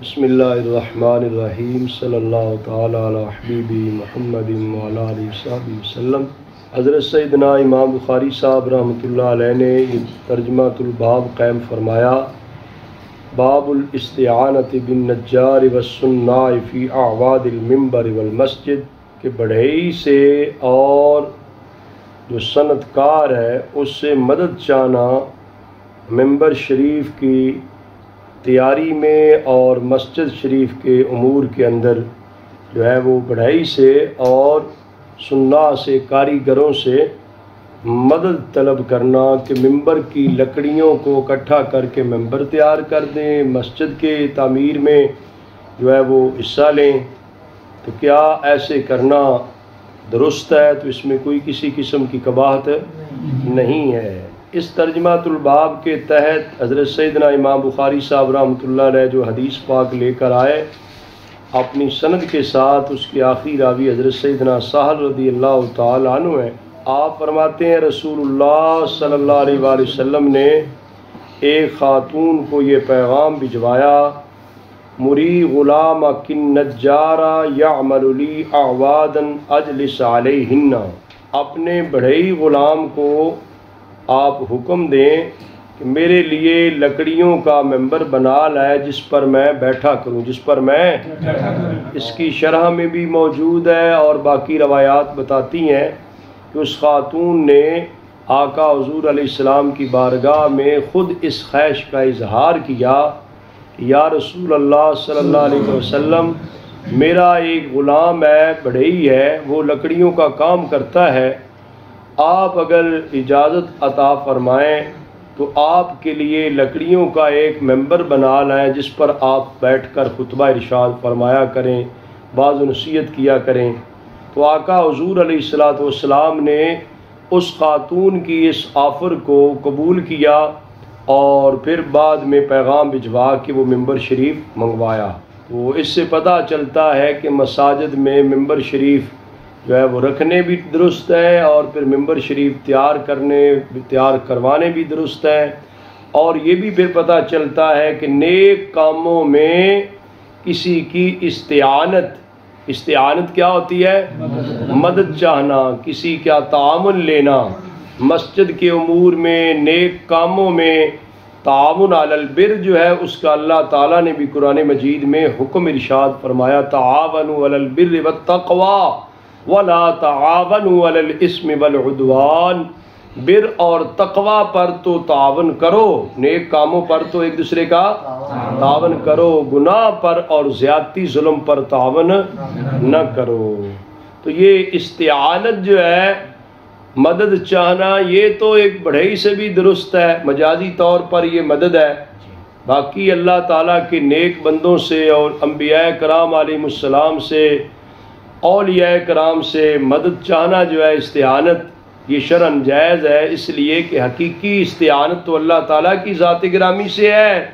بسم اللہ الرحمن الرحیم صلی اللہ تعالی علی حبیبی محمد وعلی آلہ وصحبہ وسلم۔ حضرت سیدنا امام بخاری صاحب رحمۃ اللہ علیہ نے یہ ترجمۃ الباب قائم فرمایا، باب الاستعانۃ بالنجار والصناع فی اعواد المنبر والمسجد، کہ بڑھئی سے اور جو صنعت کار ہے اس سے مدد چاہنا منبر شریف کی تیاری میں اور مسجد شریف کے امور کے اندر جو ہے وہ بڑھائی سے اور صناع سے، کاریگروں سے مدد طلب کرنا کہ ممبر کی لکڑیوں کو اکٹھا کر کے ممبر تیار کر دیں، مسجد کے تعمیر میں جو ہے وہ حصہ لیں۔ تو کیا ایسے کرنا درست ہے؟ تو اس میں کوئی کسی قسم کی قباحت نہیں ہے۔ اس ترجمۃ الباب کے تحت حضرت سیدنا امام بخاری صاحب رحمۃ اللہ علیہ جو حدیث پاک لے کر آئے اپنی سند کے ساتھ، اس کی آخری راوی حضرت سیدنا سہل رضی اللہ تعالی عنہ ہیں۔ آپ فرماتے ہیں رسول اللہ صلی اللہ علیہ وآلہ وسلم نے ایک خاتون کو یہ پیغام بھجوایا، مری غلام کن نجارا یعمل لی اعوادا اجلس علیہن، اپنے بڑھئی غلام کو آپ حکم دیں کہ میرے لیے لکڑیوں کا ممبر بنا لائے جس پر میں بیٹھا کروں، اس کی شرح میں بھی موجود ہے اور باقی روایات بتاتی ہیں کہ اس خاتون نے آقا حضور علیہ السلام کی بارگاہ میں خود اس خواہش کا اظہار کیا کہ یا رسول اللہ صلی اللہ علیہ وسلم، میرا ایک غلام ہے، بڑھئی ہے، وہ لکڑیوں کا کام کرتا ہے، آپ اگر اجازت عطا فرمائیں تو آپ کے لیے لکڑیوں کا ایک ممبر بنا لائیں جس پر آپ بیٹھ کر خطبہ ارشاد فرمایا کریں، بعض نصیحت کیا کریں۔ تو آقا حضور علیہ السلام نے اس خاتون کی اس آفر کو قبول کیا اور پھر بعد میں پیغام بھجوا کے وہ ممبر شریف منگوایا۔ تو اس سے پتہ چلتا ہے کہ مساجد میں ممبر شریف جو ہے وہ رکھنے بھی درست ہے اور پھر ممبر شریف تیار کروانے بھی درست ہے، اور یہ بھی پھر پتہ چلتا ہے کہ نیک کاموں میں کسی کی استعانت کیا ہوتی ہے؟ مدد چاہنا، کسی کا تعاون لینا، مسجد کے امور میں، نیک کاموں میں تعاون علی البر جو ہے اس کا اللہ تعالیٰ نے بھی قرآن مجید میں حکم ارشاد فرمایا، تعاونوا علی البر والتقوی وَلَا تَعَاوَنُوا عَلَى الْإِثْمِ وَالْعُدْوَانِ، بر اور تقوی پر تو تعاون کرو، نیک کاموں پر تو ایک دوسرے کا تعاون کرو، گناہ پر اور زیادتی ظلم پر تعاون نہ کرو۔ تو یہ استعانت جو ہے، مدد چاہنا، یہ تو ایک بڑھئی سے بھی درست ہے، مجازی طور پر یہ مدد ہے۔ باقی اللہ تعالیٰ کے نیک بندوں سے اور انبیاء کرام علیہ السلام سے، اولیاء کرام سے مدد چاہنا جو ہے استعانت، یہ شرعاً جائز ہے، اس لیے کہ حقیقی استعانت تو اللہ تعالیٰ کی ذات گرامی سے ہے۔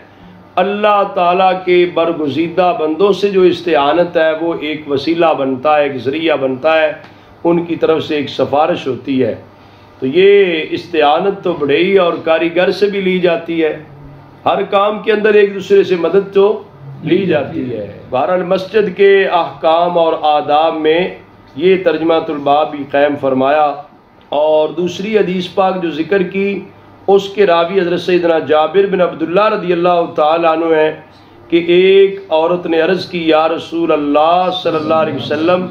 اللہ تعالیٰ کے برگزیدہ بندوں سے جو استعانت ہے وہ ایک وسیلہ بنتا ہے، ایک ذریعہ بنتا ہے، ان کی طرف سے ایک سفارش ہوتی ہے۔ تو یہ استعانت تو بڑھئی اور کاریگر سے بھی لی جاتی ہے، ہر کام کے اندر ایک دوسرے سے مدد تو لی جاتی ہے۔ بہرحال مسجد کے احکام اور آداب میں یہ ترجمۃ الباب بھی قائم فرمایا، اور دوسری حدیث پاک جو ذکر کی اس کے راوی حضرت سیدنا جابر بن عبداللہ رضی اللہ تعالی عنہ ہیں کہ ایک عورت نے عرض کی، یا رسول اللہ صلی اللہ علیہ وسلم،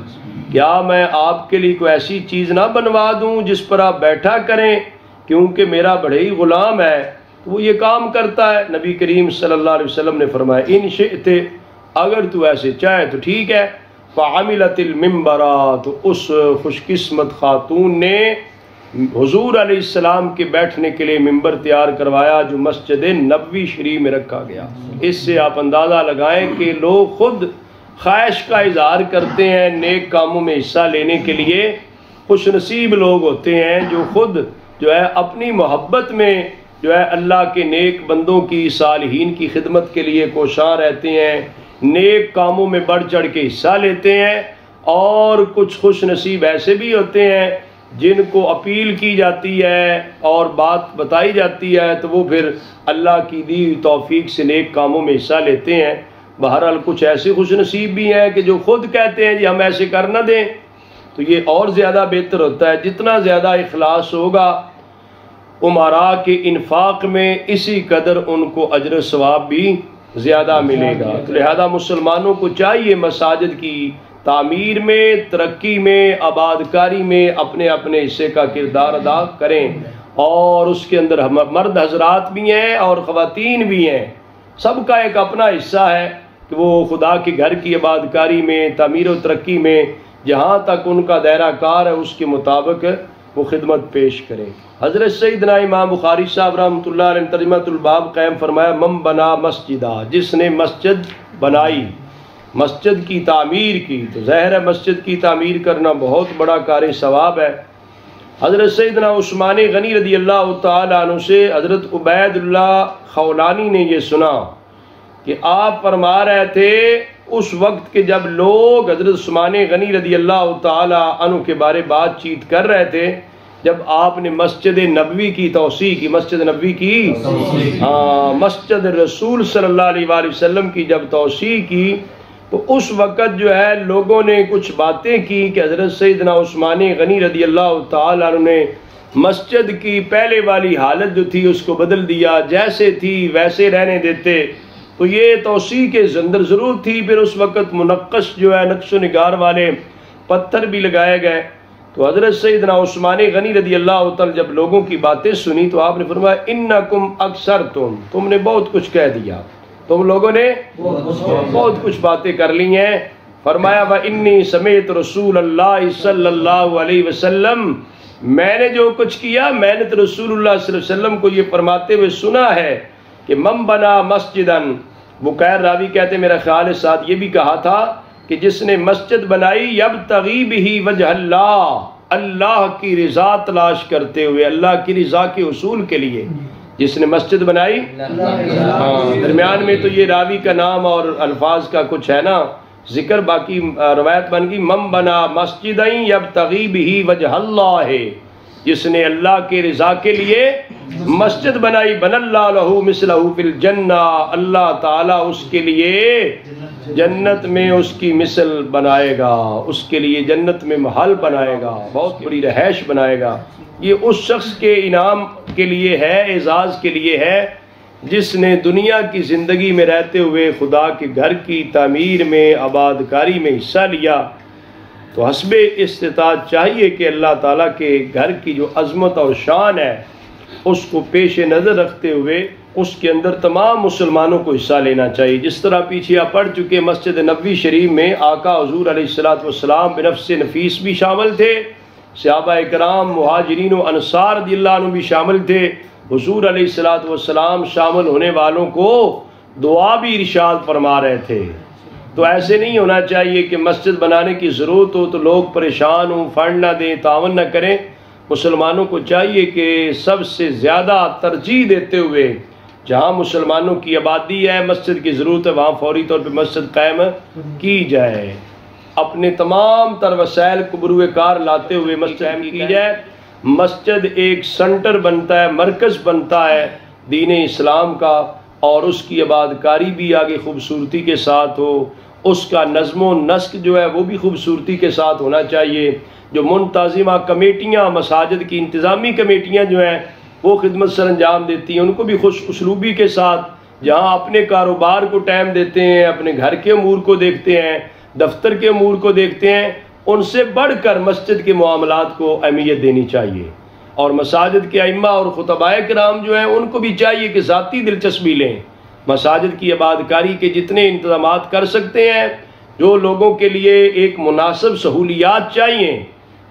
کیا میں آپ کے لیے کوئی ایسی چیز نہ بنوا دوں جس پر آپ بیٹھا کریں، کیونکہ میرا بڑھئی غلام ہے تو وہ یہ کام کرتا ہے۔ نبی کریم صلی اللہ علیہ وسلم نے فرمایا، ان شئت، اگر تو ایسے چاہے تو ٹھیک ہے۔ فعملت المنبر، تو اس خوش قسمت خاتون نے حضور علیہ السلام کے بیٹھنے کے لیے ممبر تیار کروایا جو مسجد نبوی شریف میں رکھا گیا۔ اس سے آپ اندازہ لگائیں کہ لوگ خود خواہش کا اظہار کرتے ہیں نیک کاموں میں حصہ لینے کے لیے، خوش نصیب لوگ ہوتے ہیں جو خود جو ہے اپنی محبت میں جو ہے اللہ کے نیک بندوں کی، صالحین کی خدمت کے لیے کوشاں رہتے ہیں، نیک کاموں میں بڑھ چڑھ کے حصہ لیتے ہیں، اور کچھ خوش نصیب ایسے بھی ہوتے ہیں جن کو اپیل کی جاتی ہے اور بات بتائی جاتی ہے تو وہ پھر اللہ کی دی توفیق سے نیک کاموں میں حصہ لیتے ہیں۔ بہرحال کچھ ایسے خوش نصیب بھی ہیں کہ جو خود کہتے ہیں جی ہم ایسے کر نہ دیں، تو یہ اور زیادہ بہتر ہوتا ہے۔ جتنا زیادہ اخلاص ہوگا امراء کے انفاق میں، اسی قدر ان کو اجر و ثواب بھی زیادہ ملے گا۔ تو لہذا مسلمانوں کو چاہیے مساجد کی تعمیر میں، ترقی میں، آباد کاری میں اپنے اپنے حصے کا کردار ادا کریں، اور اس کے اندر مرد حضرات بھی ہیں اور خواتین بھی ہیں، سب کا ایک اپنا حصہ ہے کہ وہ خدا کے گھر کی آباد کاری میں، تعمیر و ترقی میں جہاں تک ان کا دائرہ کار ہے اس کے مطابق وہ خدمت پیش کریں۔ حضرت سیدنا امام بخاری صاحب رحمۃ اللہ علیہ نے ترجمۃ الباب قائم فرمایا، من بنا مسجدہ، جس نے مسجد بنائی، مسجد کی تعمیر کی، تو ظاہر ہے مسجد کی تعمیر کرنا بہت بڑا کار ثواب ہے۔ حضرت سیدنا عثمان غنی رضی اللہ تعالیٰ عنہ سے حضرت عبید اللہ خولانی نے یہ سنا کہ آپ فرما رہے تھے اس وقت کہ جب لوگ حضرت عثمان غنی رضی اللہ تعالیٰ عنہ کے بارے بات چیت کر رہے تھے، جب آپ نے مسجد نبوی کی توسیع کی، مسجد نبوی کی مسجد رسول صلی اللہ علیہ وآلہ وسلم کی جب توسیع کی، تو اس وقت جو ہے لوگوں نے کچھ باتیں کی کہ حضرت سیدنا عثمان غنی رضی اللہ تعالیٰ عنہ نے مسجد کی پہلے والی حالت جو تھی اس کو بدل دیا، جیسے تھی ویسے رہنے دیتے، تو یہ توسیع کے اندر ضرور تھی۔ پھر اس وقت منقش جو ہے نقش و نگار والے پتھر بھی لگائے گئے، تو حضرت سیدنا عثمان غنی رضی اللہ تعالیٰ جب لوگوں کی باتیں سنی تو آپ نے فرمایا، انکم اکثرتم، تم نے بہت کچھ کہہ دیا، تم لوگوں نے بہت کچھ باتیں کر لی ہیں۔ فرمایا وَإِنِّي سَمِعْتُ رسول اللہ صلی اللہ علیہ وسلم، میں نے جو کچھ کیا میں نے تو رسول اللہ صلی اللہ علیہ وسلم کو یہ فرماتے ہوئے سنا ہے کہ من بنا مسجدن، بکیر راوی کہتے ہیں میرا خیال ہے ساتھ یہ بھی کہا تھا کہ جس نے مسجد بنائی یبتغی بہ وجہ اللہ، اللہ کی رضا تلاش کرتے ہوئے، اللہ کی رضا کے حصول کے لیے جس نے مسجد بنائی۔ درمیان میں تو یہ راوی کا نام اور الفاظ کا کچھ ہے نا ذکر، باقی روایت بن گئی من بنا مسجدً یبتغی بہ وجہ اللہ، جس نے اللہ کے رضا کے لیے مسجد بنائی، بن اللہ لہ مثلہ فی الجنہ، اللہ تعالیٰ اس کے لیے جنت میں اس کی مثل بنائے گا، اس کے لیے جنت میں محل بنائے گا، بہت بڑی رہائش بنائے گا۔ یہ اس شخص کے انعام کے لیے ہے، اعزاز کے لیے ہے جس نے دنیا کی زندگی میں رہتے ہوئے خدا کے گھر کی تعمیر میں، آباد کاری میں حصہ لیا۔ تو حسب استطاعت چاہیے کہ اللہ تعالیٰ کے گھر کی جو عظمت اور شان ہے اس کو پیش نظر رکھتے ہوئے اس کے اندر تمام مسلمانوں کو حصہ لینا چاہیے۔ جس طرح پیچھے آپ پڑھ چکے مسجد نبوی شریف میں آقا حضور علیہ السلام بنفس نفیس بھی شامل تھے، صحابہ اکرام مہاجرین و انصار رضی اللہ عنہ بھی شامل تھے، حضور علیہ السلام شامل ہونے والوں کو دعا بھی ارشاد فرما رہے تھے۔ تو ایسے نہیں ہونا چاہیے کہ مسجد بنانے کی ضرورت ہو تو لوگ پریشان ہوں، فنڈ نہ دیں، تعاون نہ کریں۔ مسلمانوں کو چاہیے کہ سب سے زیادہ ترجیح دیتے ہوئے جہاں مسلمانوں کی آبادی ہے، مسجد کی ضرورت ہے، وہاں فوری طور پہ مسجد قائم کی جائے، اپنے تمام تر وسائل کو بروئے کار لاتے ہوئے مسجد قائم کی جائے۔ مسجد ایک سنٹر بنتا ہے، مرکز بنتا ہے دین اسلام کا، اور اس کی آباد کاری بھی آگے خوبصورتی کے ساتھ ہو، اس کا نظم و نسق جو ہے وہ بھی خوبصورتی کے ساتھ ہونا چاہیے۔ جو منتظمہ کمیٹیاں، مساجد کی انتظامی کمیٹیاں جو ہیں وہ خدمت سر انجام دیتی ہیں، ان کو بھی خوش اسلوبی کے ساتھ، جہاں اپنے کاروبار کو ٹائم دیتے ہیں، اپنے گھر کے امور کو دیکھتے ہیں، دفتر کے امور کو دیکھتے ہیں، ان سے بڑھ کر مسجد کے معاملات کو اہمیت دینی چاہیے۔ اور مساجد کے ائمہ اور خطبائے کرام جو ہیں ان کو بھی چاہیے کہ ذاتی دلچسپی لیں، مساجد کی آباد کاری کے جتنے انتظامات کر سکتے ہیں، جو لوگوں کے لیے ایک مناسب سہولیات چاہیے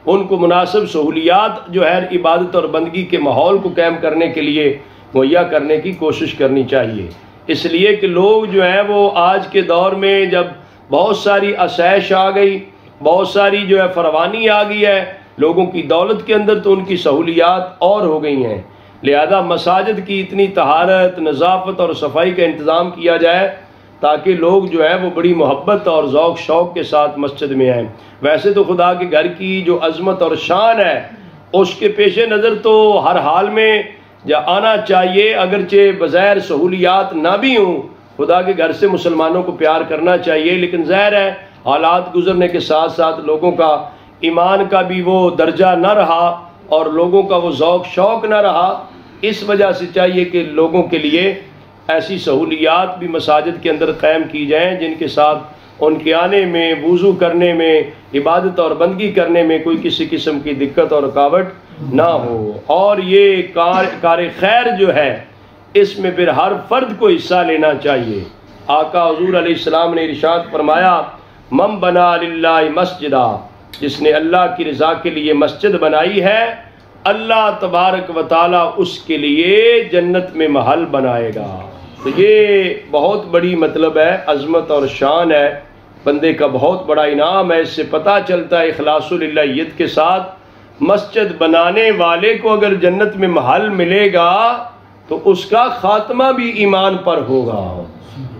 ان کو مناسب سہولیات جو ہے عبادت اور بندگی کے ماحول کو قائم کرنے کے لیے مہیا کرنے کی کوشش کرنی چاہیے۔ اس لیے کہ لوگ جو ہیں وہ آج کے دور میں جب بہت ساری آسائش آ گئی، بہت ساری جو ہے فراوانی آ گئی ہے لوگوں کی دولت کے اندر، تو ان کی سہولیات اور ہو گئی ہیں، لہذا مساجد کی اتنی طہارت، نظافت اور صفائی کا انتظام کیا جائے تاکہ لوگ جو ہے وہ بڑی محبت اور ذوق شوق کے ساتھ مسجد میں آئیں۔ ویسے تو خدا کے گھر کی جو عظمت اور شان ہے اس کے پیش نظر تو ہر حال میں آنا چاہیے، اگرچہ بظاہر سہولیات نہ بھی ہوں خدا کے گھر سے مسلمانوں کو پیار کرنا چاہیے، لیکن ظاہر ہے حالات گزرنے کے ساتھ ساتھ لوگوں کا ایمان کا بھی وہ درجہ نہ رہا اور لوگوں کا وہ ذوق شوق نہ رہا۔ اس وجہ سے چاہیے کہ لوگوں کے لیے ایسی سہولیات بھی مساجد کے اندر قائم کی جائیں جن کے ساتھ ان کے آنے میں، وضو کرنے میں، عبادت اور بندگی کرنے میں کوئی کسی قسم کی دقت اور رکاوٹ نہ ہو۔ اور یہ کار خیر جو ہے اس میں پھر ہر فرد کو حصہ لینا چاہیے۔ آقا حضور علیہ السلام نے ارشاد فرمایا، من بنا للہ مسجدہ، جس نے اللہ کی رضا کے لیے مسجد بنائی ہے اللہ تبارک و تعالی اس کے لیے جنت میں محل بنائے گا۔ تو یہ بہت بڑی مطلب ہے، عظمت اور شان ہے، بندے کا بہت بڑا انعام ہے۔ اس سے پتہ چلتا ہے اخلاص للہیت کے ساتھ مسجد بنانے والے کو اگر جنت میں محل ملے گا تو اس کا خاتمہ بھی ایمان پر ہوگا،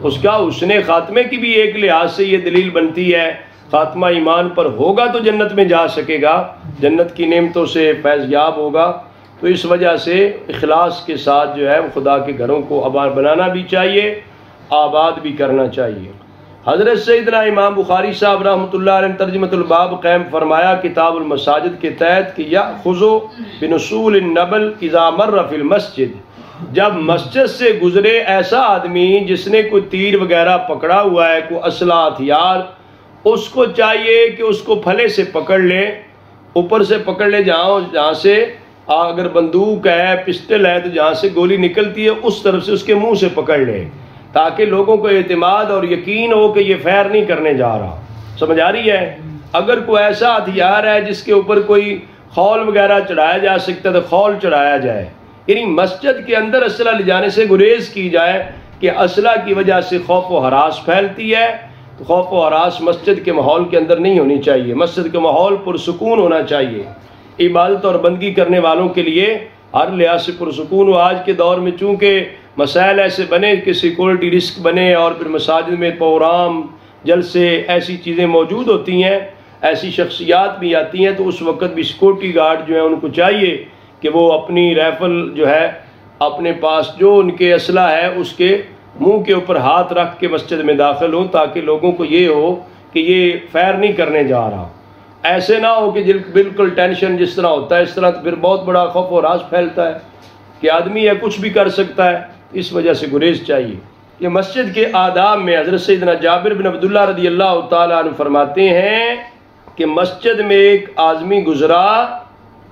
اس کا حسن خاتمے کی بھی ایک لحاظ سے یہ دلیل بنتی ہے، خاتمہ ایمان پر ہوگا تو جنت میں جا سکے گا، جنت کی نعمتوں سے فیض یاب ہوگا۔ تو اس وجہ سے اخلاص کے ساتھ جو ہے وہ خدا کے گھروں کو آباد بنانا بھی چاہیے، آباد بھی کرنا چاہیے۔ حضرت سیدنا امام بخاری صاحب رحمۃ اللہ علیہ نے ترجمۃ الباب قائم فرمایا کتاب المساجد کے تحت کہ یأخذ بنصول النبل اذا مر فی المسجد، جب مسجد سے گزرے ایسا آدمی جس نے کوئی تیر وغیرہ پکڑا ہوا ہے، کوئی اسلحہ ہتھیار، اس کو چاہیے کہ اس کو پھلے سے پکڑ لے، اوپر سے پکڑ لے، جہاں سے اگر بندوق ہے، پسٹل ہے تو جہاں سے گولی نکلتی ہے اس طرف سے اس کے منہ سے پکڑ لے، تاکہ لوگوں کو اعتماد اور یقین ہو کہ یہ فیر نہیں کرنے جا رہا۔ سمجھ آ رہی ہے؟ اگر کوئی ایسا ہتھیار ہے جس کے اوپر کوئی خول وغیرہ چڑھایا جا سکتا ہے تو خول چڑھایا جائے، یعنی مسجد کے اندر اسلحہ لے جانے سے گریز کی جائے کہ اسلحہ کی وجہ سے خوف و ہراس پھیلتی ہے، تو خوف و ہراس مسجد کے ماحول کے اندر نہیں ہونی چاہیے۔ مسجد کے ماحول پرسکون ہونا چاہیے، عبادت اور بندگی کرنے والوں کے لیے ہر لحاظ سے پرسکون ہو۔ آج کے دور میں چونکہ مسائل ایسے بنے کہ سیکورٹی رسک بنے اور پھر مساجد میں پروگرام جلسے ایسی چیزیں موجود ہوتی ہیں، ایسی شخصیات بھی آتی ہیں، تو اس وقت بھی سیکورٹی گارڈ جو ہیں ان کو چاہیے کہ وہ اپنی رائفل جو ہے اپنے پاس جو ان کے اسلحہ ہے اس کے منہ کے اوپر ہاتھ رکھ کے مسجد میں داخل ہوں، تاکہ لوگوں کو یہ ہو کہ یہ فیر نہیں کرنے جا رہا۔ ایسے نہ ہو کہ بالکل ٹینشن جس طرح ہوتا ہے اس طرح، تو پھر بہت بڑا خوف و راز پھیلتا ہے کہ آدمی ہے کچھ بھی کر سکتا ہے، اس وجہ سے گریز چاہیے۔ یہ مسجد کے آداب میں حضرت سیدنا جابر بن عبداللہ رضی اللہ تعالیٰ عنہ فرماتے ہیں کہ مسجد میں ایک آدمی گزرا،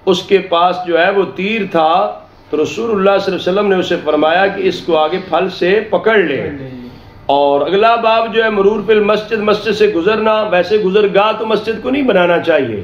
اس کے پاس جو ہے وہ تیر تھا، تو رسول اللہ صلی اللہ علیہ وسلم نے اسے فرمایا کہ اس کو آگے پھل سے پکڑ لے۔ اور اگلا باب جو ہے مرور فی المسجد، مسجد سے گزرنا، ویسے گزرگاہ تو مسجد کو نہیں بنانا چاہیے،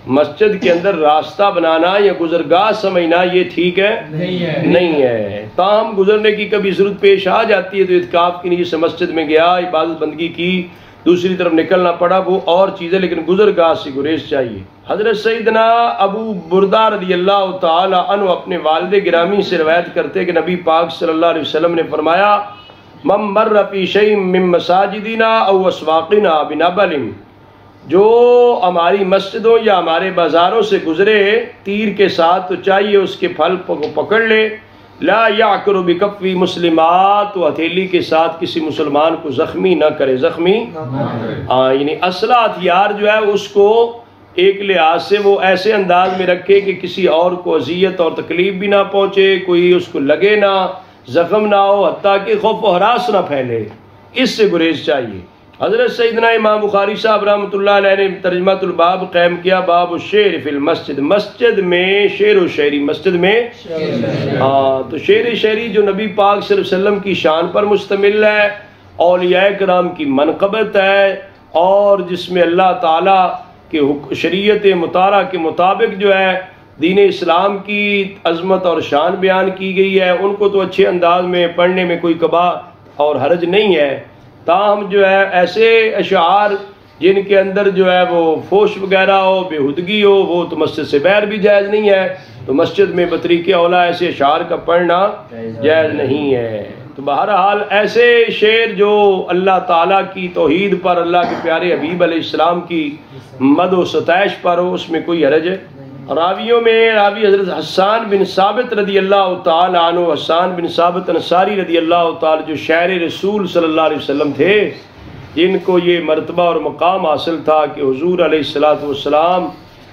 مسجد کے اندر راستہ بنانا یا گزرگاہ سمجھنا یہ ٹھیک ہے نہیں ہے۔ تاہم گزرنے کی کبھی ضرورت پیش آ جاتی ہے تو اعتکاف کی نیت سے مسجد میں گیا، عبادت بندگی کی، دوسری طرف نکلنا پڑا، وہ اور چیزیں، لیکن گزرگاہ سے گریز چاہیے۔ حضرت سیدنا ابو بردہ رضی اللہ تعالی عنہ اپنے والد گرامی سے روایت کرتے کہ نبی پاک صلی اللہ علیہ وسلم نے فرمایا، من مر فی شیء من مساجدنا او اسواقنا بنبل، جو ہماری مسجدوں یا ہمارے بازاروں سے گزرے تیر کے ساتھ تو چاہیے اس کے پھل کو پکڑ لے، لا یعکر بکفی مسلمات، و ہتھیلی کے ساتھ کسی مسلمان کو زخمی نہ کرے، زخمی یعنی اسلحہ ہتھیار جو ہے اس کو ایک لحاظ سے وہ ایسے انداز میں رکھے کہ کسی اور کو اذیت اور تکلیف بھی نہ پہنچے، کوئی اس کو لگے نہ، زخم نہ ہو، حتیٰ کہ خوف و ہراس نہ پھیلے، اس سے گریز چاہیے۔ حضرت سیدنا امام بخاری صاحب رحمۃ اللہ علیہ نے ترجمۃ الباب قائم کیا، باب الشعر فی المسجد، مسجد میں شعر و شاعری، مسجد میں تو شعر شاعری جو نبی پاک صلی اللہ علیہ وسلم کی شان پر مشتمل ہے، اولیاء کرام کی منقبت ہے، اور جس میں اللہ تعالیٰ کے شریعت مطالعہ کے مطابق جو ہے دین اسلام کی عظمت اور شان بیان کی گئی ہے، ان کو تو اچھے انداز میں پڑھنے میں کوئی کبا اور حرج نہیں ہے۔ تاہم جو ہے ایسے اشعار جن کے اندر جو ہے وہ فوش وغیرہ ہو، بےہودگی ہو، وہ تو مسجد سے باہر بھی جائز نہیں ہے، تو مسجد میں بطریق اولا ایسے اشعار کا پڑھنا جائز نہیں ہے۔ تو بہرحال ایسے شعر جو اللہ تعالیٰ کی توحید پر، اللہ کے پیارے حبیب علیہ السلام کی مد و ستائش پر ہو، اس میں کوئی حرج راویوں میں راوی حضرت حسان بن ثابت رضی اللہ تعالی عنہ، حسان بن ثابت انصاری رضی اللہ تعالی، جو شاعر رسول صلی اللہ علیہ وسلم تھے، جن کو یہ مرتبہ اور مقام حاصل تھا کہ حضور علیہ السلام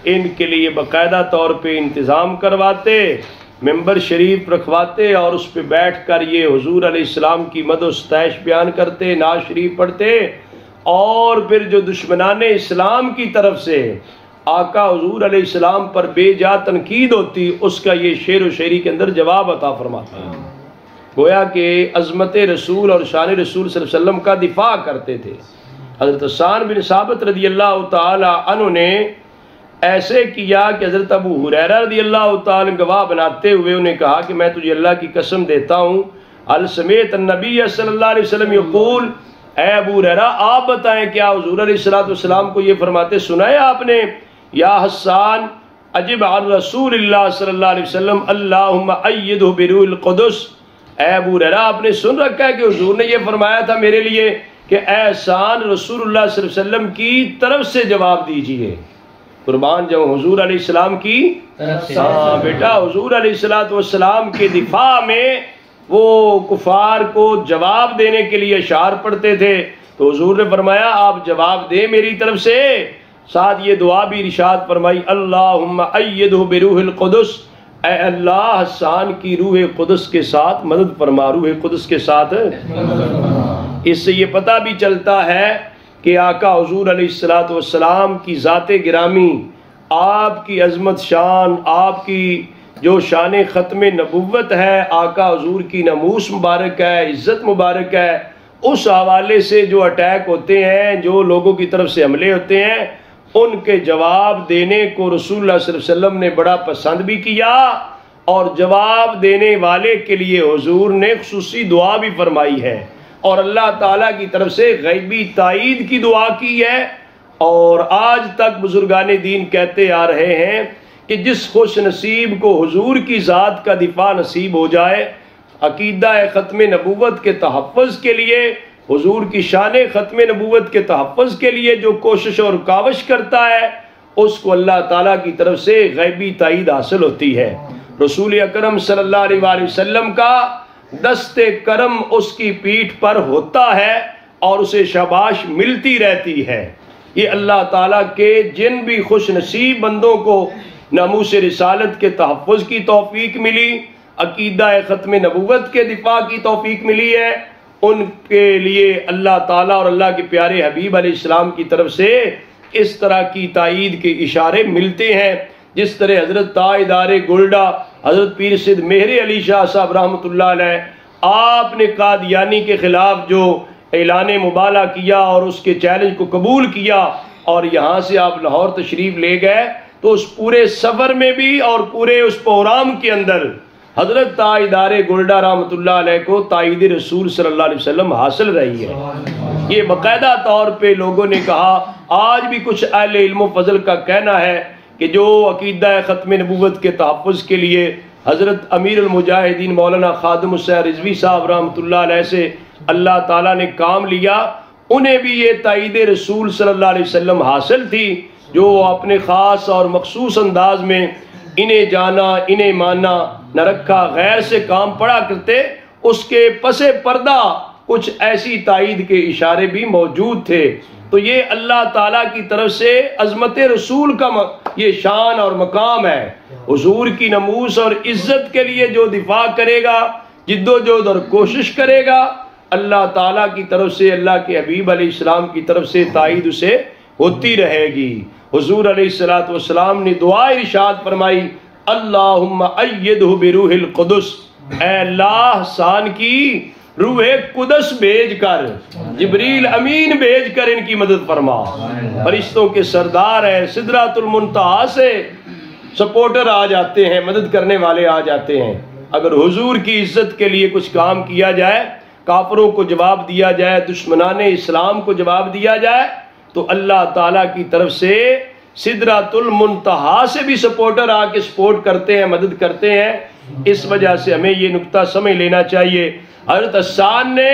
ان کے لیے باقاعدہ طور پہ انتظام کرواتے، ممبر شریف رکھواتے اور اس پہ بیٹھ کر یہ حضور علیہ السلام کی مدح و ستائش بیان کرتے، نعت شریف پڑھتے، اور پھر جو دشمنان اسلام کی طرف سے آقا حضور علیہ السلام پر بے جا تنقید ہوتی، اس کا یہ شعر و شاعری کے اندر جواب عطا فرماتا ہے۔ گویا کہ عظمت رسول اور شان رسول صلی اللہ علیہ وسلم کا دفاع کرتے تھے۔ حضرت حسان بن ثابت رضی اللہ تعالی عنہ نے ایسے کیا کہ حضرت ابو ہریرہ رضی اللہ تعالی گواہ بناتے ہوئے انہیں کہا کہ میں تجھے اللہ کی قسم دیتا ہوں، السمیت النبی صلی اللہ علیہ وسلم یقول، اے ابو ہریرہ آپ بتائیں کیا حضور علیہ السلام کو یہ فرماتے سنا ہے آپ نے، یا حسان اجب عن رسول اللہ صلی اللہ علیہ وسلم اللہم ایدہ بروح القدس، اے ابو ہریرہ آپ نے سن رکھا ہے کہ حضور نے یہ فرمایا تھا میرے لیے کہ اے حسان رسول اللہ صلی اللہ علیہ وسلم کی طرف سے جواب دیجئے، قربان جاؤں حضور علیہ السلام کی طرف سے، ہاں بیٹا حضور علیہ السلام کے دفاع میں وہ کفار کو جواب دینے کے لیے اشعار پڑھتے تھے، تو حضور نے فرمایا آپ جواب دیں میری طرف سے، ساتھ یہ دعا بھی ارشاد فرمائی اللہم ایدہ بروح القدس، اے اللہ حسان کی روح قدس کے ساتھ مدد فرما، روح قدس کے ساتھ۔ اس سے یہ پتہ بھی چلتا ہے کہ آقا حضور علیہ السلام کی ذات گرامی، آپ کی عظمت شان، آپ کی جو شان ختم نبوت ہے، آقا حضور کی ناموس مبارک ہے، عزت مبارک ہے، اس حوالے سے جو اٹیک ہوتے ہیں، جو لوگوں کی طرف سے حملے ہوتے ہیں، ان کے جواب دینے کو رسول اللہ صلی اللہ علیہ وسلم نے بڑا پسند بھی کیا، اور جواب دینے والے کے لیے حضور نے خصوصی دعا بھی فرمائی ہے، اور اللہ تعالیٰ کی طرف سے غیبی تائید کی دعا کی ہے۔ اور آج تک بزرگان دین کہتے آ رہے ہیں کہ جس خوش نصیب کو حضور کی ذات کا دفاع نصیب ہو جائے، عقیدہ ختم نبوت کے تحفظ کے لیے، حضور کی شان ختم نبوت کے تحفظ کے لیے جو کوشش اور کاوش کرتا ہے، اس کو اللہ تعالیٰ کی طرف سے غیبی تائید حاصل ہوتی ہے۔ رسول اکرم صلی اللہ علیہ وآلہ وسلم کا دست کرم اس کی پیٹھ پر ہوتا ہے اور اسے شاباش ملتی رہتی ہے۔ یہ اللہ تعالیٰ کے جن بھی خوش نصیب بندوں کو ناموس رسالت کے تحفظ کی توفیق ملی، عقیدہ ختم نبوت کے دفاع کی توفیق ملی ہے، ان کے لیے اللہ تعالیٰ اور اللہ کے پیارے حبیب علیہ السلام کی طرف سے اس طرح کی تائید کے اشارے ملتے ہیں، جس طرح حضرت تاجدار گولڈا حضرت پیر سید مہر علی شاہ صاحب رحمۃ اللہ علیہ، آپ نے قادیانی کے خلاف جو اعلان مبالہ کیا اور اس کے چیلنج کو قبول کیا، اور یہاں سے آپ لاہور تشریف لے گئے، تو اس پورے سفر میں بھی اور پورے اس پروگرام کے اندر حضرت تاجدار گولڈا رحمۃ اللہ علیہ کو تائید رسول صلی اللہ علیہ وسلم حاصل رہی ہے۔ یہ باقاعدہ طور پہ لوگوں نے کہا، آج بھی کچھ اہل علم و فضل کا کہنا ہے کہ جو عقیدہ ختم نبوت کے تحفظ کے لیے حضرت امیر المجاہدین مولانا خادم حسین رضوی صاحب رحمۃ اللہ علیہ سے اللہ تعالیٰ نے کام لیا، انہیں بھی یہ تائید رسول صلی اللہ علیہ وسلم حاصل تھی، جو اپنے خاص اور مخصوص انداز میں انہیں جانا انہیں مانا نہ رکھا، غیر سے کام پڑا کرتے، اس کے پس پردہ کچھ ایسی تائید کے اشارے بھی موجود تھے۔ تو یہ اللہ تعالیٰ کی طرف سے عظمت رسول کا یہ شان اور مقام ہے۔ حضور کی ناموس اور عزت کے لیے جو دفاع کرے گا، جد و جہد اور کوشش کرے گا، اللہ تعالیٰ کی طرف سے، اللہ کے حبیب علیہ السلام کی طرف سے تائید اسے ہوتی رہے گی۔ حضور علیہ السلام نے دعا ارشاد فرمائی، اللہم ایدہ بروح القدس، اے اللہ حسان کی روح قدس بھیج کر، جبریل امین بھیج کر ان کی مدد فرما۔ فرشتوں کے سردار ہے، سدرۃ المنتہا سے سپورٹر آ جاتے ہیں، مدد کرنے والے آ جاتے ہیں۔ اگر حضور کی عزت کے لیے کچھ کام کیا جائے، کافروں کو جواب دیا جائے، دشمنان اسلام کو جواب دیا جائے، تو اللہ تعالیٰ کی طرف سے سدرۃ المنتہا سے بھی سپورٹر آ کے سپورٹ کرتے ہیں، مدد کرتے ہیں۔ اس وجہ سے ہمیں یہ نقطہ سمجھ لینا چاہیے۔ حضرت حسان نے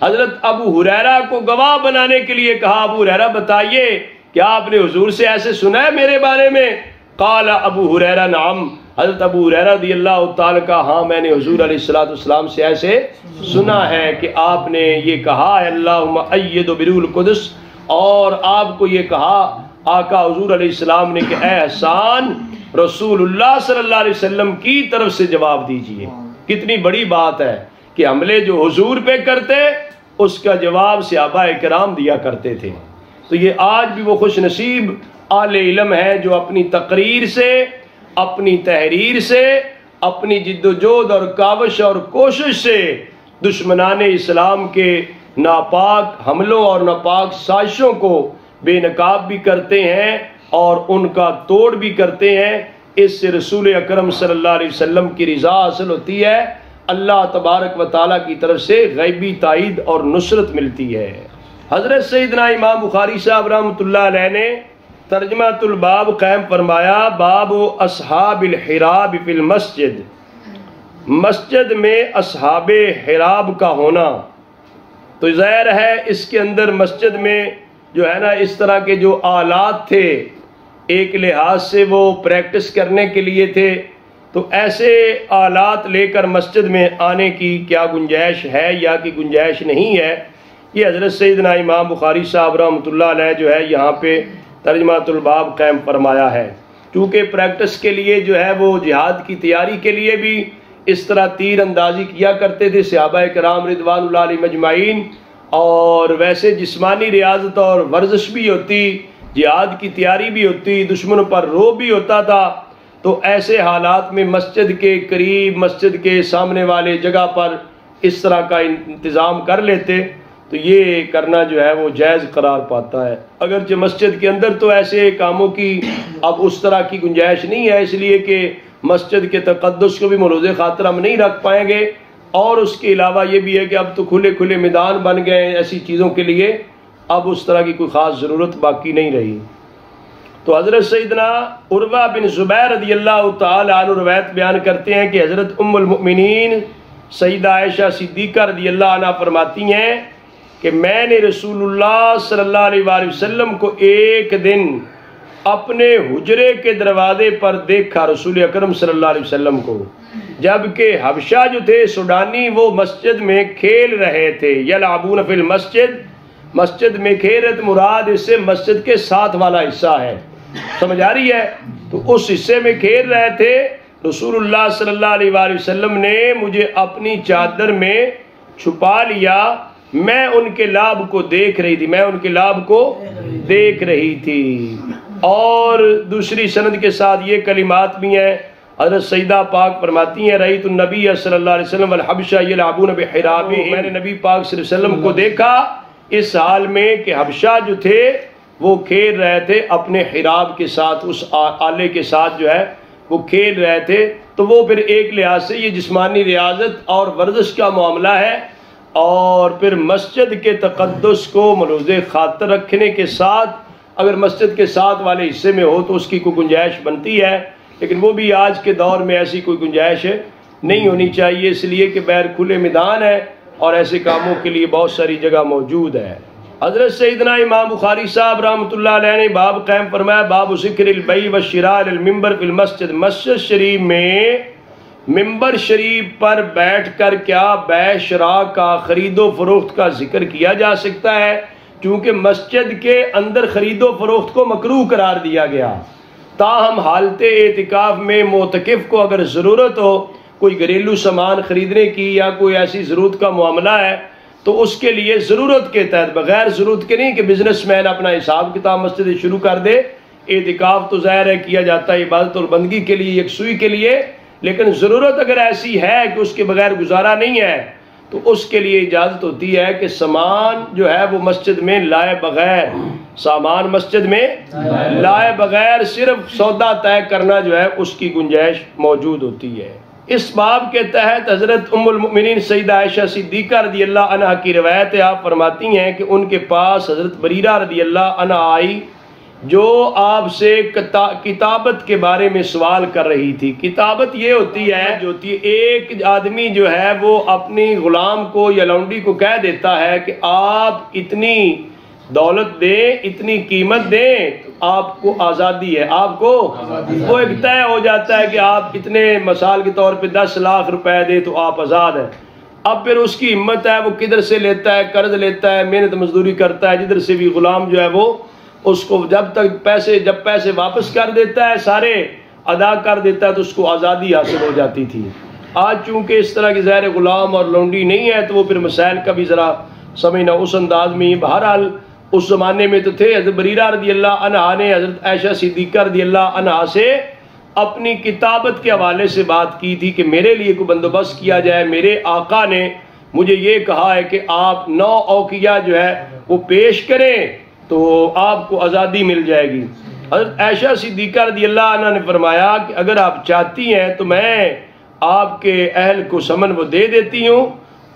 حضرت ابو ہریرہ کو گواہ بنانے کے لیے کہا، ابو ہریرہ بتائیے کیا آپ نے حضور سے ایسے سنا ہے میرے بارے میں؟ قال ابو ہریرہ نعم، حضرت ابو ہریرہ رضی اللہ تعالیٰ کا ہاں میں نے حضور علیہ السلام سے ایسے سنا ہے کہ آپ نے یہ کہا ہے اللہم ایدو بروح القدس، اور آپ کو یہ کہا آقا حضور علیہ السلام نے کہ اے حسان رسول اللہ صلی اللہ علیہ وسلم کی طرف سے جواب دیجئے۔ کتنی بڑی بات ہے کہ حملے جو حضور پہ کرتے اس کا جواب صحابہ کرام دیا کرتے تھے۔ تو یہ آج بھی وہ خوش نصیب اہل علم ہے جو اپنی تقریر سے، اپنی تحریر سے، اپنی جد و جہد اور کاوش اور کوشش سے دشمنان اسلام کے ناپاک حملوں اور ناپاک سازشوں کو بے نقاب بھی کرتے ہیں اور ان کا توڑ بھی کرتے ہیں۔ اس سے رسول اکرم صلی اللہ علیہ وسلم کی رضا حاصل ہوتی ہے، اللہ تبارک و تعالیٰ کی طرف سے غیبی تائید اور نصرت ملتی ہے۔ حضرت سیدنا امام بخاری صاحب رحمۃ اللہ علیہ نے ترجمہ الباب قائم فرمایا، باب اصحاب الحراب فی المسجد، مسجد میں اصحاب حراب کا ہونا۔ تو ظاہر ہے اس کے اندر مسجد میں جو ہے نا اس طرح کے جو آلات تھے ایک لحاظ سے وہ پریکٹس کرنے کے لیے تھے، تو ایسے آلات لے کر مسجد میں آنے کی کیا گنجائش ہے یا کی گنجائش نہیں ہے، یہ حضرت سیدنا امام بخاری صاحب رحمۃ اللہ علیہ جو ہے یہاں پہ ترجمہ الباب قائم فرمایا ہے۔ کیونکہ پریکٹس کے لیے جو ہے وہ جہاد کی تیاری کے لیے بھی اس طرح تیر اندازی کیا کرتے تھے صحابہ کرام رضوان اللہ علیہ مجمعین، اور ویسے جسمانی ریاضت اور ورزش بھی ہوتی، جہاد کی تیاری بھی ہوتی، دشمنوں پر روب بھی ہوتا تھا۔ تو ایسے حالات میں مسجد کے قریب، مسجد کے سامنے والے جگہ پر اس طرح کا انتظام کر لیتے، تو یہ کرنا جو ہے وہ جائز قرار پاتا ہے۔ اگرچہ مسجد کے اندر تو ایسے کاموں کی اب اس طرح کی گنجائش نہیں ہے، اس لیے کہ مسجد کے تقدس کو بھی ملوث خاطر ہم نہیں رکھ پائیں گے، اور اس کے علاوہ یہ بھی ہے کہ اب تو کھلے کھلے میدان بن گئے ہیں ایسی چیزوں کے لیے، اب اس طرح کی کوئی خاص ضرورت باقی نہیں رہی۔ تو حضرت سیدنا عروہ بن زبیر رضی اللہ تعالی عنہ روایت بیان کرتے ہیں کہ حضرت ام المؤمنین سیدہ عائشہ صدیقہ رضی اللہ عنہ فرماتی ہیں کہ میں نے رسول اللہ صلی اللہ علیہ وآلہ وسلم کو ایک دن اپنے حجرے کے دروازے پر دیکھا، رسول اکرم صلی اللہ علیہ وسلم کو، جبکہ حبشہ جو تھے سوڈانی وہ مسجد میں کھیل رہے تھے، یلعبون فی المسجد، مسجد میں کھیل رہے، مراد اس سے مسجد کے ساتھ والا حصہ ہے، سمجھ آ رہی ہے؟ تو اس حصے میں کھیل رہے تھے۔ رسول اللہ صلی اللہ علیہ وآلہ وسلم نے مجھے اپنی چادر میں چھپا لیا، میں ان کے لعب کو دیکھ رہی تھی، میں ان کے لعب کو دیکھ رہی تھی۔ اور دوسری سند کے ساتھ یہ کلمات بھی ہیں، حضرت سیدہ پاک فرماتی ہیں رأیت النبی صلی اللہ علیہ وسلم والحبشہ یلعبون بحرابہم، میں نے نبی پاک صلی اللہ علیہ وسلم کو دیکھا اس حال میں کہ حبشہ جو تھے وہ کھیل رہے تھے اپنے حراب کے ساتھ، اس آلے کے ساتھ جو ہے وہ کھیل رہے تھے۔ تو وہ پھر ایک لحاظ سے یہ جسمانی ریاضت اور ورزش کا معاملہ ہے، اور پھر مسجد کے تقدس کو ملوث خاطر رکھنے کے ساتھ اگر مسجد کے ساتھ والے حصے میں ہو تو اس کی کوئی گنجائش بنتی ہے، لیکن وہ بھی آج کے دور میں ایسی کوئی گنجائش نہیں ہونی چاہیے، اس لیے کہ بہر کھلے میدان ہے اور ایسے کاموں کے لیے بہت ساری جگہ موجود ہے۔ حضرت سیدنا امام بخاری صاحب رحمۃ اللہ علیہ نے باب قائم فرمایا، باب ذکر البیع والشراء المنبر فی المسجد، مسجد شریف میں ممبر شریف پر بیٹھ کر کیا بیع شراء کا، خرید و فروخت کا ذکر کیا جا سکتا ہے، کیونکہ مسجد کے اندر خرید و فروخت کو مکروہ قرار دیا گیا۔ تاہم حالت اعتکاف میں معتکف کو اگر ضرورت ہو کوئی گھریلو سامان خریدنے کی یا کوئی ایسی ضرورت کا معاملہ ہے تو اس کے لیے ضرورت کے تحت، بغیر ضرورت کے نہیں کہ بزنس مین اپنا حساب کتاب مسجد شروع کر دے، اعتکاف تو ظاہر ہے کیا جاتا ہے عبادت اور بندگی کے لیے، یکسوئی کے لیے، لیکن ضرورت اگر ایسی ہے کہ اس کے بغیر گزارا نہیں ہے تو اس کے لیے اجازت ہوتی ہے کہ سامان جو ہے وہ مسجد میں لائے بغیر، سامان مسجد میں لائے بغیر صرف سودا طے کرنا جو ہے اس کی گنجائش موجود ہوتی ہے۔ اس باب کے تحت حضرت ام المؤمنین سیدہ عائشہ صدیقہ رضی اللہ عنہ کی روایت ہے، آپ فرماتی ہیں کہ ان کے پاس حضرت بریرہ رضی اللہ عنہ آئی جو آپ سے کتابت کے بارے میں سوال کر رہی تھی۔ کتابت یہ ہوتی ہے جو ایک آدمی جو ہے وہ اپنی غلام کو یا لونڈی کو کہہ دیتا ہے کہ آپ اتنی دولت دیں، اتنی قیمت دیں، آپ کو آزادی ہے، آپ کو وہ ایک طے ہو جاتا ہے کہ آپ اتنے مثال کے طور پہ 10 لاکھ روپے دے تو آپ آزاد ہیں۔ اب پھر اس کی ہمت ہے، وہ کدھر سے لیتا ہے، قرض لیتا ہے، محنت مزدوری کرتا ہے، جدھر سے بھی غلام جو ہے وہ اس کو جب پیسے واپس کر دیتا ہے، سارے ادا کر دیتا ہے تو اس کو آزادی حاصل ہو جاتی تھی۔ آج چونکہ اس طرح کی ظاہر غلام اور لونڈی نہیں ہے تو وہ پھر مسائل کا بھی ذرا سمجھنا اس انداز میں۔ بہرحال اس زمانے میں تو تھے۔ حضرت بریرہ رضی اللہ عنہا نے حضرت عائشہ صدیقہ رضی اللہ عنہا سے اپنی کتابت کے حوالے سے بات کی تھی کہ میرے لیے کوئی بندوبست کیا جائے، میرے آقا نے مجھے یہ کہا ہے کہ آپ 9 اوقیہ جو ہے وہ پیش کریں تو آپ کو آزادی مل جائے گی۔ حضرت عائشہ صدیقہ رضی اللہ عنہ نے فرمایا کہ اگر آپ چاہتی ہیں تو میں آپ کے اہل کو سمن وہ دے دیتی ہوں،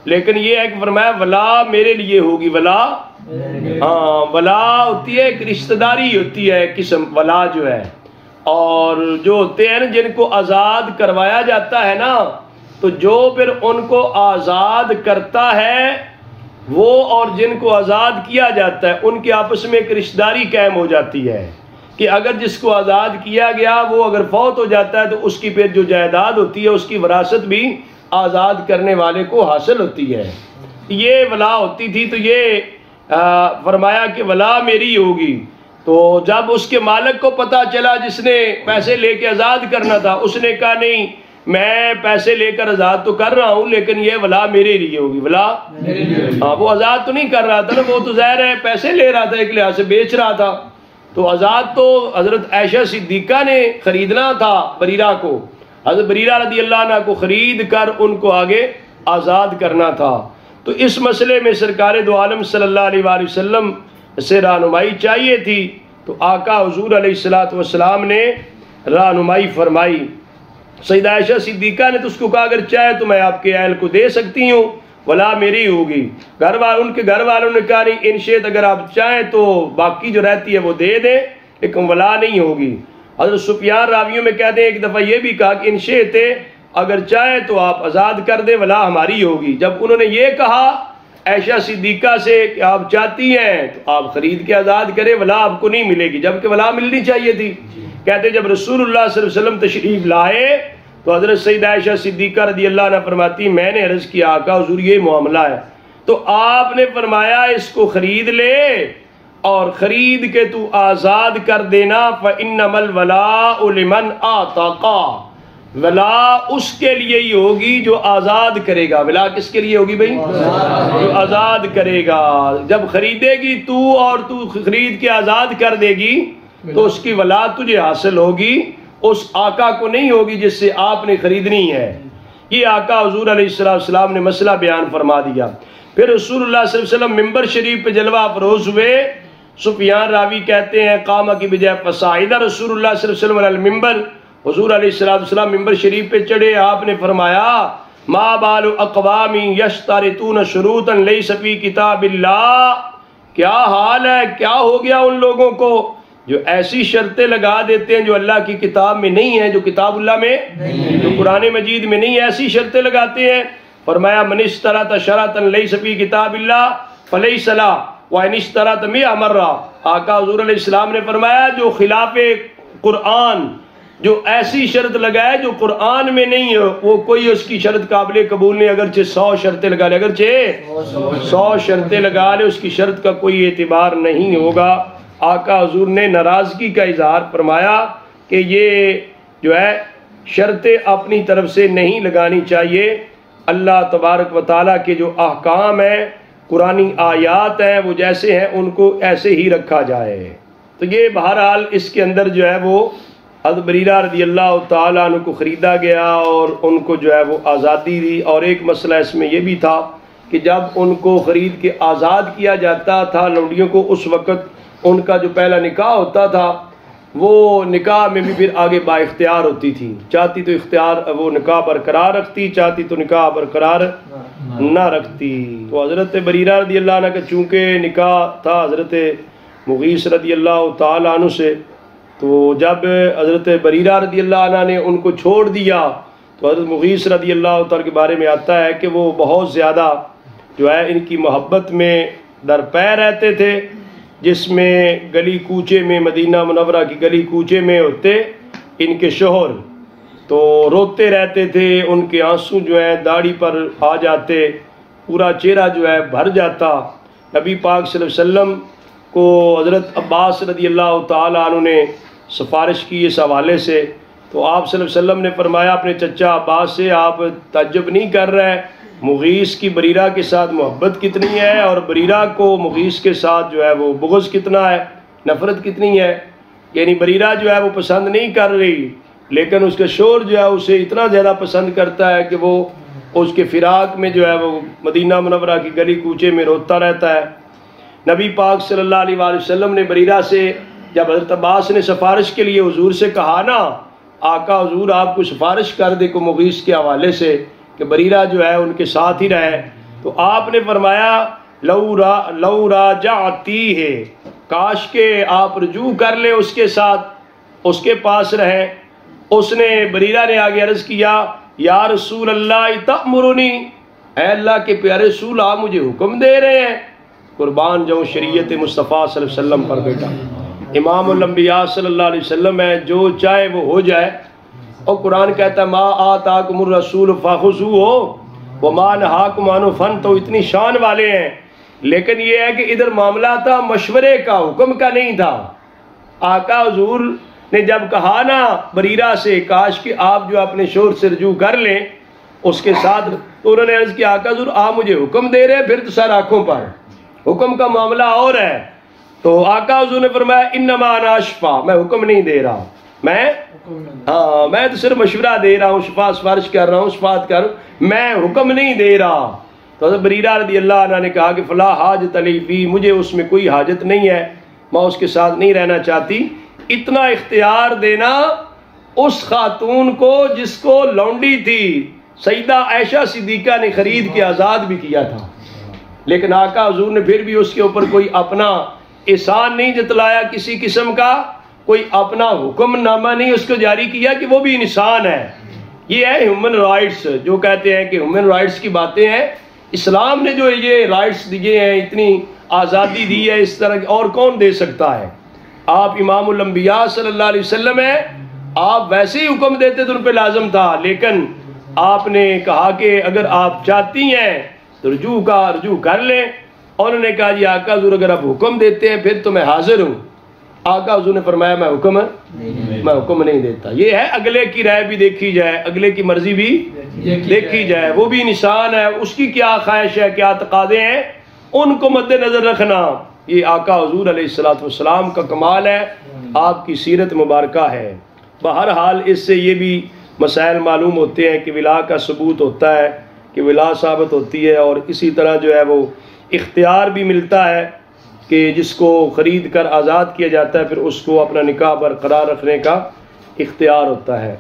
لیکن یہ ہے کہ فرمایا ولا میرے لیے ہوگی۔ ولا ولا ہوتی ہے ایک رشتہ داری ہوتی ہے قسم ولا جو ہے، اور جو ہوتے ہیں جن کو آزاد کروایا جاتا ہے نا، تو جو پھر ان کو آزاد کرتا ہے وہ اور جن کو آزاد کیا جاتا ہے ان کے آپس میں ایک رشتہ داری قائم ہو جاتی ہے کہ اگر جس کو آزاد کیا گیا وہ اگر فوت ہو جاتا ہے تو اس کی پھر جو جائیداد ہوتی ہے اس کی وراثت بھی آزاد کرنے والے کو حاصل ہوتی ہے۔ یہ ولا ہوتی تھی، تو یہ فرمایا کہ ولا میری ہوگی۔ تو جب اس کے مالک کو پتا چلا جس نے پیسے لے کے آزاد کرنا تھا، اس نے کہا نہیں میں پیسے لے کر آزاد تو کر رہا ہوں لیکن یہ ولا میرے لیے ہوگی۔ ولا وہ آزاد تو نہیں کر رہا تھا نا، وہ تو ظاہر ہے پیسے لے رہا تھا، ایک لحاظ سے بیچ رہا تھا، تو آزاد تو حضرت عائشہ صدیقہ نے خریدنا تھا بریرہ کو، حضرت بریرہ رضی اللہ عنہ کو خرید کر ان کو آگے آزاد کرنا تھا۔ تو اس مسئلے میں سرکار دو عالم صلی اللہ علیہ وآلہ وسلم سے رہنمائی چاہیے تھی، تو آقا حضور علیہ السلام نے رہنمائی فرمائی۔ سیدہ عائشہ صدیقہ نے تو اس کو کہا اگر چاہے تو میں آپ کے اہل کو دے سکتی ہوں، ولا میری ہوگی۔ ان کے گھر والوں نے کہا نہیں ان شیت اگر آپ چاہیں تو باقی جو رہتی ہے وہ دے دیں لیکن ولا نہیں ہوگی۔ حضرت سفیان راویوں میں کہتے ہیں ایک دفعہ یہ بھی کہا کہ ان شیت اگر چاہیں تو آپ آزاد کر دیں، ولا ہماری ہوگی۔ جب انہوں نے یہ کہا عائشہ صدیقہ سے کہ آپ چاہتی ہیں تو آپ خرید کے آزاد کریں، ولا آپ کو نہیں ملے گی، جبکہ ولا ملنی چاہیے تھی۔ کہتے جب رسول اللہ صلی اللہ علیہ وسلم تشریف لائے تو حضرت سیدہ عائشہ صدیقہ رضی اللہ عنہ فرماتی میں نے عرض کیا آقا حضور یہ معاملہ ہے، تو آپ نے فرمایا اس کو خرید لے اور خرید کے تو آزاد کر دینا، فَإِنَّمَا الْوَلَاءُ لِمَنْ آتَقَا، ولا اس کے لیے ہی ہوگی جو آزاد کرے گا۔ ولا کس کے لیے ہوگی بھائی؟ جو آزاد کرے گا۔ جب خریدے گی تو اور تو خرید کے آزاد کر دے گی تو اس کی ولا تجھے حاصل ہوگی، اس آقا کو نہیں ہوگی جس سے آپ نے خریدنی ہے۔ یہ آقا حضور علیہ السلام نے مسئلہ بیان فرما دیا۔ پھر رسول اللہ صلی اللہ علیہ وسلم ممبر شریف پہ جلوہ افروز ہوئے۔ سفیان راوی کہتے ہیں قامہ کی بجائے فصاعدہ رسول اللہ صلی اللہ علیہ وسلم علی المنبر، حضور علیہ السلام ممبر شریف پہ چڑھے، آپ نے فرمایا ما بال اقوام یشترطون شروطا لیس فی کتاب اللہ، کیا حال ہے، کیا ہو گیا ان لوگوں کو جو ایسی شرطیں لگا دیتے ہیں جو اللہ کی کتاب میں نہیں ہیں، جو کتاب اللہ میں جو قرآن مجید میں نہیں ہے، ایسی شرطیں لگاتے ہیں۔ فرمایا من اشترط شرطا لیس فی کتاب اللہ فلیس لا وان اشترط مئة مرہ۔ آقا حضور علیہ السلام نے فرمایا جو خلاف قرآن جو ایسی شرط لگائے جو قرآن میں نہیں ہے وہ کوئی اس کی شرط قابل قبول نہیں، اگرچہ 100 شرطیں لگا لے، اگرچہ 100 شرطیں لگا لے اس کی شرط کا کوئی اعتبار نہیں ہوگا۔ آقا حضور نے ناراضگی کا اظہار فرمایا کہ یہ جو ہے شرطیں اپنی طرف سے نہیں لگانی چاہیے، اللہ تبارک و تعالیٰ کے جو احکام ہیں قرآنی آیات ہیں وہ جیسے ہیں ان کو ایسے ہی رکھا جائے۔ تو یہ بہرحال اس کے اندر جو ہے وہ حضرت بریرہ رضی اللہ تعالیٰ عنہ کو خریدا گیا اور ان کو جو ہے وہ آزادی دی۔ اور ایک مسئلہ اس میں یہ بھی تھا کہ جب ان کو خرید کے آزاد کیا جاتا تھا لونڈیوں کو، اس وقت ان کا جو پہلا نکاح ہوتا تھا وہ نکاح میں بھی پھر آگے با اختیار ہوتی تھی، چاہتی تو اختیار وہ نکاح برقرار رکھتی، چاہتی تو نکاح برقرار نہ رکھتی۔ تو حضرت بریرہ رضی اللہ عنہ کا چونکہ نکاح تھا حضرت مغیث رضی اللہ تعالیٰ عنہ سے، تو جب حضرت بریرہ رضی اللہ عنہ نے ان کو چھوڑ دیا تو حضرت مغیث رضی اللہ تعالیٰ کے بارے میں آتا ہے کہ وہ بہت زیادہ جو ہے ان کی محبت میں درپے رہتے تھے، جس میں گلی کوچے میں مدینہ منورہ کی گلی کوچے میں ہوتے ان کے شوہر، تو روتے رہتے تھے، ان کے آنسو جو ہیں داڑھی پر آ جاتے، پورا چہرہ جو ہے بھر جاتا۔ نبی پاک صلی اللہ علیہ وسلم کو حضرت عباس رضی اللہ تعالیٰ عنہ نے سفارش کی اس حوالے سے، تو آپ صلی اللہ علیہ وسلم نے فرمایا اپنے چچا عباس سے، آپ تعجب نہیں کر رہے مغیث کی بریرہ کے ساتھ محبت کتنی ہے، اور بریرہ کو مغیث کے ساتھ جو ہے وہ بغض کتنا ہے، نفرت کتنی ہے؟ یعنی بریرہ جو ہے وہ پسند نہیں کر رہی، لیکن اس کا شوہر جو ہے اسے اتنا زیادہ پسند کرتا ہے کہ وہ اس کے فراق میں جو ہے وہ مدینہ منورہ کی گلی کوچے میں روتا رہتا ہے۔ نبی پاک صلی اللہ علیہ وآلہ وسلم نے بریرہ سے، جب حضرت عباس نے سفارش کے لیے حضور سے کہا نا، آقا حضور آپ کو سفارش کر دے کو مغیث کے حوالے سے کہ بریرہ جو ہے ان کے ساتھ ہی رہے، تو آپ نے فرمایا لو راجعتی ہے، کاش کہ آپ رجوع کر لیں اس کے ساتھ، اس کے پاس رہیں۔ اس نے بریرہ نے آگے عرض کیا یا رسول اللہ تأمرنی، اے اللہ کے پیارے رسول آپ مجھے حکم دے رہے ہیں؟ قربان جاؤں شریعت مصطفیٰ صلی اللہ علیہ وسلم پر بیٹا، امام الانبیاء صلی اللہ علیہ وسلم ہے، جو چاہے وہ ہو جائے۔ اور قرآن کہتا ہے ما آتاکم الرسول فخذوہ وما نہاکم عنہ فانتہوا، اتنی شان والے ہیں، لیکن یہ ہے کہ ادھر معاملہ تھا مشورے کا، حکم کا نہیں تھا۔ آقا حضور نے جب کہا نا بریرہ سے کاش کہ آپ جو اپنے شوہر سے رجوع کر لیں اس کے ساتھ، تو انہوں نے عرض کیا آقا حضور آپ مجھے حکم دے رہے ہیں، پھر تو سر آنکھوں پر، حکم کا معاملہ اور ہے۔ تو آقا حضور نے فرمایا انما انا اشفا، میں حکم نہیں دے رہا، میں تو صرف مشورہ دے رہا ہوں، شفا سفارش کر رہا ہوں، شفاعت کر، میں حکم نہیں دے رہا۔ تو حضرت بریرہ رضی اللہ عنہ نے کہا کہ فلا حاجت لی فی، مجھے اس میں کوئی حاجت نہیں ہے، میں اس کے ساتھ نہیں رہنا چاہتی۔ اتنا اختیار دینا اس خاتون کو جس کو لونڈی تھی سیدہ عائشہ صدیقہ نے خرید کے آزاد بھی کیا تھا، لیکن آقا حضور نے پھر بھی اس کے اوپر کوئی اپنا احسان نہیں جتلایا، کسی قسم کا کوئی اپنا حکم نامہ نہیں اس کو جاری کیا کہ وہ بھی انسان ہے۔ یہ ہے ہیومن رائٹس، جو کہتے ہیں کہ ہیومن رائٹس کی باتیں ہیں، اسلام نے جو یہ رائٹس دیے ہیں، اتنی آزادی دی ہے، اس طرح اور کون دے سکتا ہے؟ آپ امام الانبیاء صلی اللہ علیہ وسلم ہیں، آپ ویسے ہی حکم دیتے تو ان پہ لازم تھا، لیکن آپ نے کہا کہ اگر آپ چاہتی ہیں تو رجوع کر لیں۔ اور انہوں نے کہا جی آقا حضور اگر آپ حکم دیتے ہیں پھر تو میں حاضر ہوں۔ آقا حضور نے فرمایا میں حکم نہیں دیتا۔ یہ ہے اگلے کی رائے بھی دیکھی جائے، اگلے کی مرضی بھی دیکھی جائے، وہ بھی انسان ہے، اس کی کیا خواہش ہے، کیا تقاضے ہیں، ان کو مد نظر رکھنا۔ یہ آقا حضور علیہ السلام کا کمال ہے، آپ کی سیرت مبارکہ ہے۔ بہرحال اس سے یہ بھی مسائل معلوم ہوتے ہیں کہ ولا کا ثبوت ہوتا ہے، کہ ولا ثابت ہوتی ہے، اور اسی طرح جو ہے وہ اختیار بھی ملتا ہے کہ جس کو خرید کر آزاد کیا جاتا ہے پھر اس کو اپنا نکاح برقرار رکھنے کا اختیار ہوتا ہے۔